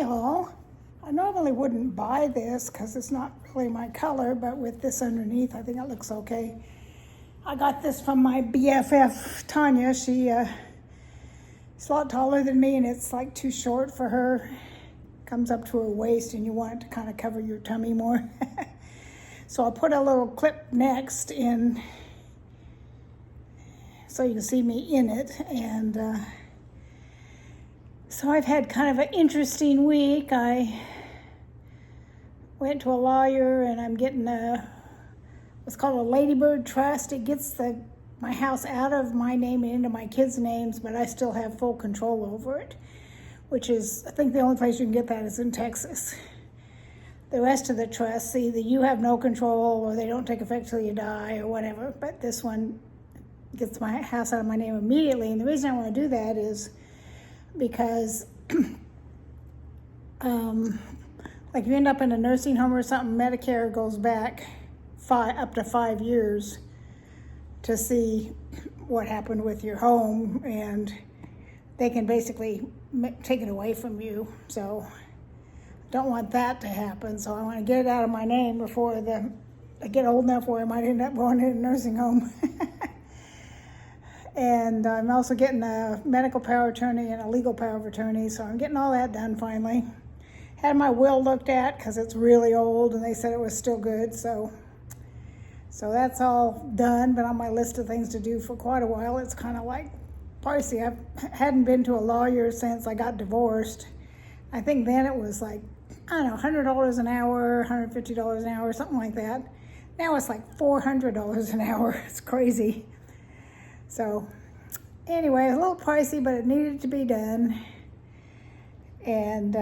y'all. I normally wouldn't buy this because it's not really my color, but with this underneath, I think it looks okay. I got this from my BFF, Tanya. She's a lot taller than me, and it's like too short for her. Comes up to her waist, and you want it to kind of cover your tummy more. So I put a little clip next in so you can see me in it. And so I've had kind of an interesting week. I went to a lawyer, and I'm getting what's called a Ladybird Trust. It gets my house out of my name and into my kids' names, but I still have full control over it, which is, I think the only place you can get that is in Texas. The rest of the trusts, either you have no control or they don't take effect till you die or whatever, but this one gets my house out of my name immediately. And the reason I want to do that is because like if you end up in a nursing home or something, Medicare goes back up to 5 years to see what happened with your home, and they can basically take it away from you. So I don't want that to happen. So I want to get it out of my name before I get old enough where I might end up going in a nursing home. And I'm also getting a medical power of attorney and a legal power of attorney. So I'm getting all that done finally. Had my will looked at because it's really old, and they said it was still good. So that's all done, but on my list of things to do for quite a while. It's kind of like pricey. I hadn't been to a lawyer since I got divorced. I think then it was like, I don't know, $100 an hour, $150 an hour, something like that. Now it's like $400 an hour. It's crazy. So anyway, a little pricey, but it needed to be done. And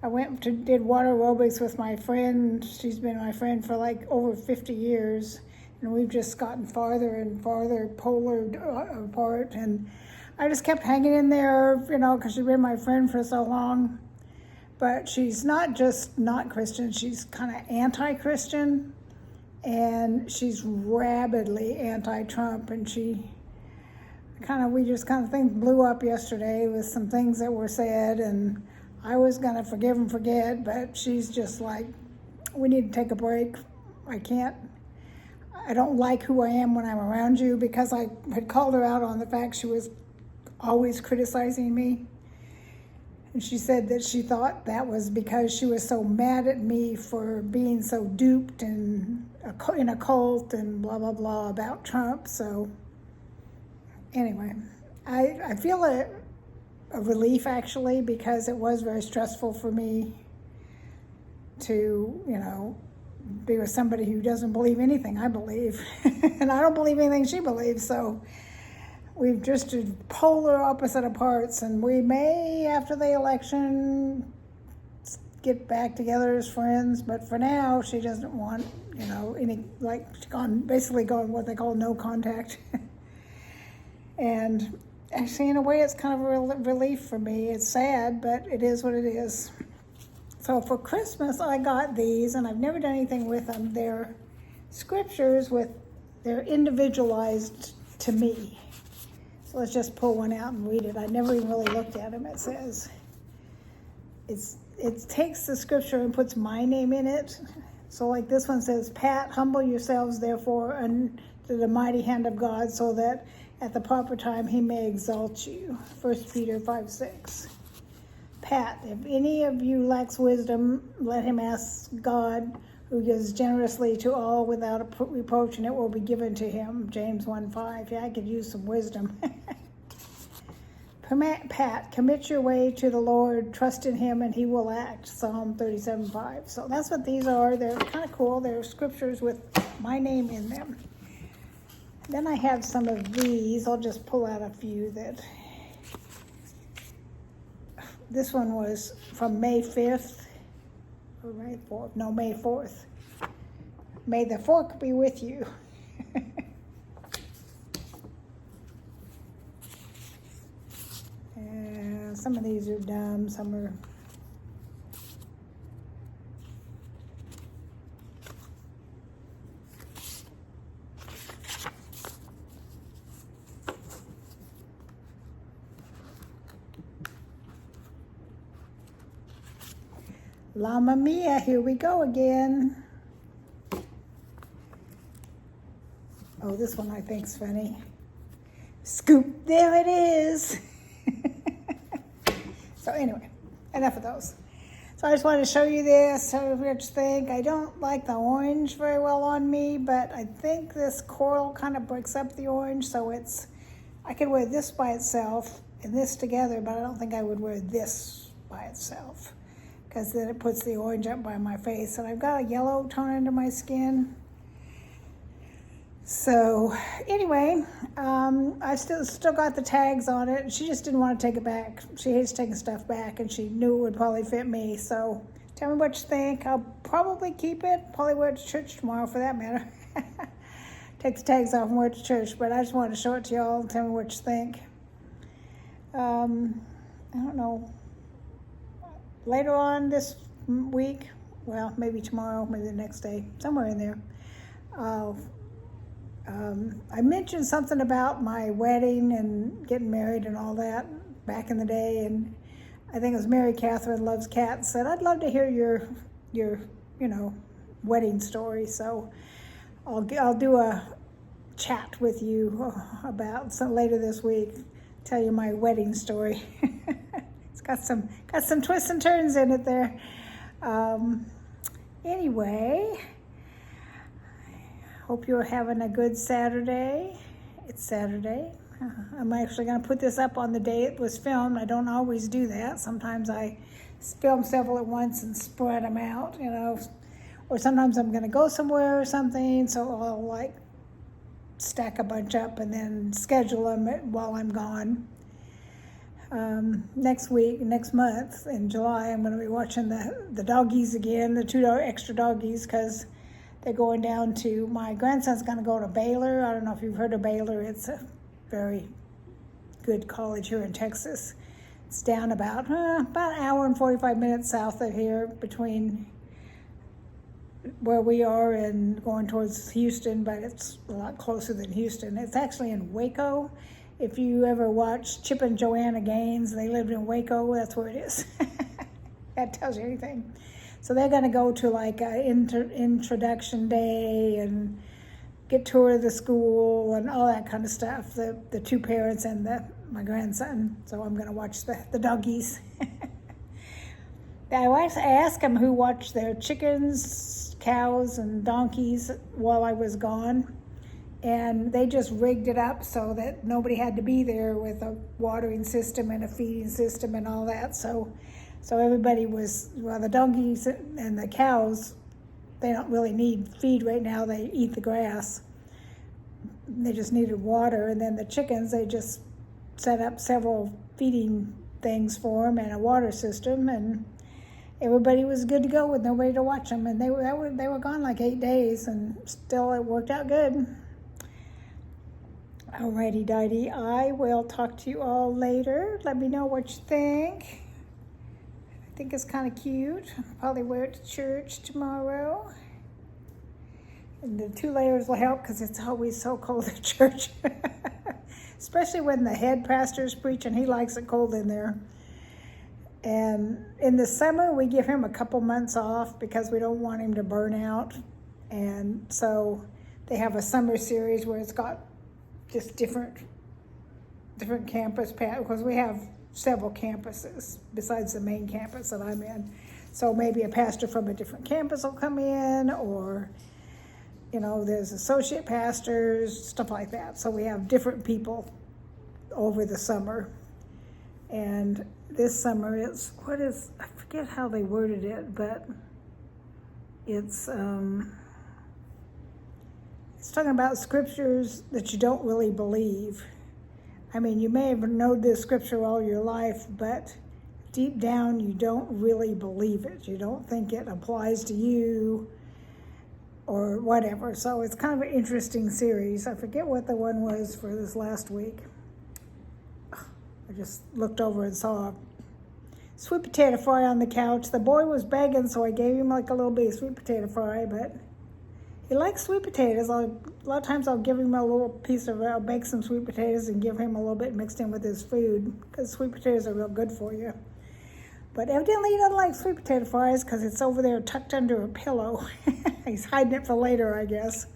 I did water aerobics with my friend. She's been my friend for like over 50 years. And we've just gotten farther and farther polar apart. And I just kept hanging in there, because she's been my friend for so long. But she's not just not Christian, she's kind of anti-Christian. And she's rabidly anti-Trump. And we just things blew up yesterday with some things that were said. And I was going to forgive and forget, but she's just like, we need to take a break. I don't like who I am when I'm around you, because I had called her out on the fact she was always criticizing me. And she said that she thought that was because she was so mad at me for being so duped and in a cult and blah, blah, blah about Trump. So anyway, I feel a relief, actually, because it was very stressful for me to, be with somebody who doesn't believe anything I believe. And I don't believe anything she believes. So we've just polar opposite of parts, and we may, after the election, get back together as friends. But for now, she doesn't want, any, she's gone what they call no contact. And actually, in a way, it's kind of a relief for me. It's sad, but it is what it is. So for Christmas, I got these, and I've never done anything with them. They're scriptures they're individualized to me. So let's just pull one out and read it. I never even really looked at them. It says, it takes the scripture and puts my name in it. So like this one says, Pat, humble yourselves therefore under the mighty hand of God, so that at the proper time he may exalt you. 1 Peter 5:6. Pat, if any of you lacks wisdom, let him ask God, who gives generously to all without a reproach, and it will be given to him. James 1:5. Yeah, I could use some wisdom. Pat, commit your way to the Lord, trust in him, and he will act. Psalm 37:5. So that's what these are. They're kind of cool. They're scriptures with my name in them. Then I have some of these. I'll just pull out a few that... This one was from May 5th, or May 4th, no, May 4th. May the fork be with you. And some of these are dumb, some are... Llama Mia, here we go again. Oh, this one I think's funny. Scoop, there it is. So anyway, enough of those. So I just wanted to show you this, so what you think. I don't like the orange very well on me, but I think this coral kind of breaks up the orange, so I could wear this by itself and this together, but I don't think I would wear this by itself, because then it puts the orange up by my face. And I've got a yellow tone under my skin. So anyway, I still got the tags on it. She just didn't want to take it back. She hates taking stuff back, and she knew it would probably fit me. So tell me what you think. I'll probably keep it. Probably wear it to church tomorrow, for that matter. Take the tags off and wear it to church. But I just wanted to show it to y'all and tell me what you think. I don't know. Later on this week, well, maybe tomorrow, maybe the next day, somewhere in there, I mentioned something about my wedding and getting married and all that back in the day, and I think it was Mary Catherine Loves Cats said, I'd love to hear your wedding story. So I'll do a chat with you about some later this week. Tell you my wedding story. It's got some twists and turns in it there. Anyway. Hope you're having a good Saturday. It's Saturday. I'm actually going to put this up on the day it was filmed. I don't always do that. Sometimes I film several at once and spread them out, Or sometimes I'm going to go somewhere or something, so I'll like stack a bunch up and then schedule them while I'm gone. Next month in July, I'm going to be watching the doggies again, the 2 extra doggies, because they're going down to, my grandson's going to go to Baylor. I don't know if you've heard of Baylor. It's a very good college here in Texas. It's down about an hour and 45 minutes south of here, between where we are and going towards Houston, but it's a lot closer than Houston. It's actually in Waco. If you ever watch Chip and Joanna Gaines, they lived in Waco. That's where it is. That tells you anything. So they're going to go to like an introduction day and get tour of the school and all that kind of stuff. The 2 parents and my grandson. So I'm going to watch the doggies. I asked them who watched their chickens, cows, and donkeys while I was gone. And they just rigged it up so that nobody had to be there with a watering system and a feeding system and all that. So everybody the donkeys and the cows, they don't really need feed right now. They eat the grass. They just needed water. And then the chickens, they just set up several feeding things for them and a water system. And everybody was good to go with nobody to watch them. And they were gone like 8 days, and still it worked out good. Alrighty, Dighty. I will talk to you all later. Let me know what you think. I think it's kind of cute. I'll probably wear it to church tomorrow. And the 2 layers will help because it's always so cold at church. Especially when the head pastor's preaching. He likes it cold in there. And in the summer, we give him a couple months off because we don't want him to burn out. And so they have a summer series where it's got just different campus, because we have several campuses besides the main campus that I'm in. So maybe a pastor from a different campus will come in, or, there's associate pastors, stuff like that. So we have different people over the summer. And this summer I forget how they worded it, but it's talking about scriptures that you don't really believe. I mean, you may have known this scripture all your life, but deep down you don't really believe it. You don't think it applies to you or whatever. So it's kind of an interesting series. I forget what the one was for this last week. I just looked over and saw a sweet potato fry on the couch. The boy was begging, so I gave him like a little bit of sweet potato fry, but he likes sweet potatoes. A lot of times I'll give him a little piece of, I'll bake some sweet potatoes and give him a little bit mixed in with his food, because sweet potatoes are real good for you. But evidently he doesn't like sweet potato fries because it's over there tucked under a pillow. He's hiding it for later, I guess.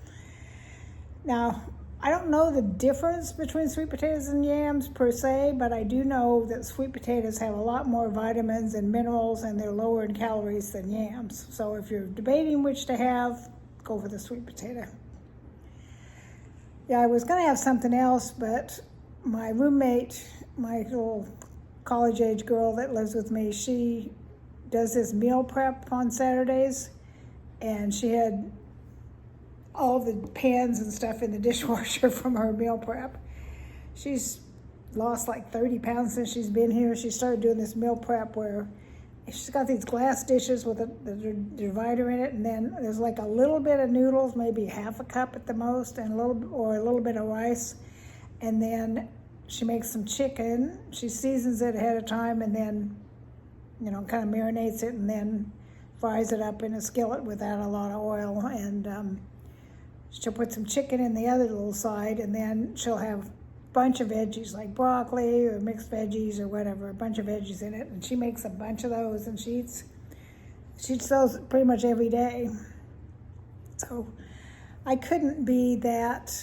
Now, I don't know the difference between sweet potatoes and yams per se, but I do know that sweet potatoes have a lot more vitamins and minerals and they're lower in calories than yams. So if you're debating which to have, go for the sweet potato. Yeah, I was gonna have something else, but my roommate, my little college-age girl that lives with me, she does this meal prep on Saturdays, and she had all the pans and stuff in the dishwasher from her meal prep. She's lost like 30 pounds since she's been here. She started doing this meal prep where she's got these glass dishes with a divider in it, and then there's like a little bit of noodles, maybe half a cup at the most, and a little bit of rice, and then she makes some chicken. She seasons it ahead of time and then, kind of marinates it and then fries it up in a skillet without a lot of oil. And she'll put some chicken in the other little side, and then she'll have a bunch of veggies like broccoli or mixed veggies or whatever, a bunch of veggies in it. And she makes a bunch of those, and she eats those pretty much every day. So I couldn't be that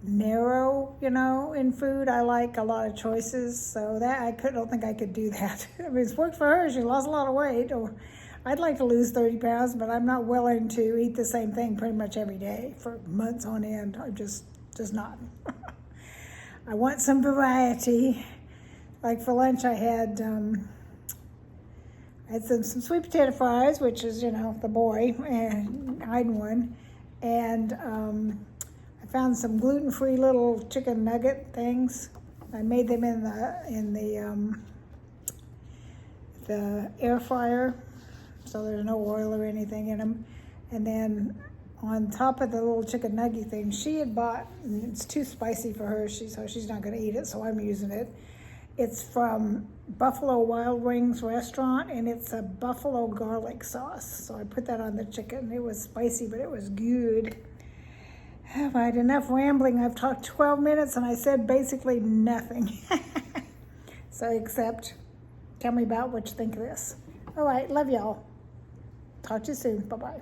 narrow, in food. I like a lot of choices, so that I don't think I could do that. I mean, it's worked for her. She lost a lot of weight. Or I'd like to lose 30 pounds, but I'm not willing to eat the same thing pretty much every day for months on end. I'm just not. I want some variety. Like for lunch, I had some sweet potato fries, which is, the boy, and hiding one, and I found some gluten-free little chicken nugget things. I made them in the air fryer, so there's no oil or anything in them. And then on top of the little chicken nugget thing, she had bought, and it's too spicy for her, so she's not going to eat it, so I'm using it. It's from Buffalo Wild Wings restaurant, and it's a buffalo garlic sauce. So I put that on the chicken. It was spicy, but it was good. Have I had enough rambling? I've talked 12 minutes and I said basically nothing. So except, tell me about what you think of this. All right, love y'all. Talk to you soon. Bye-bye.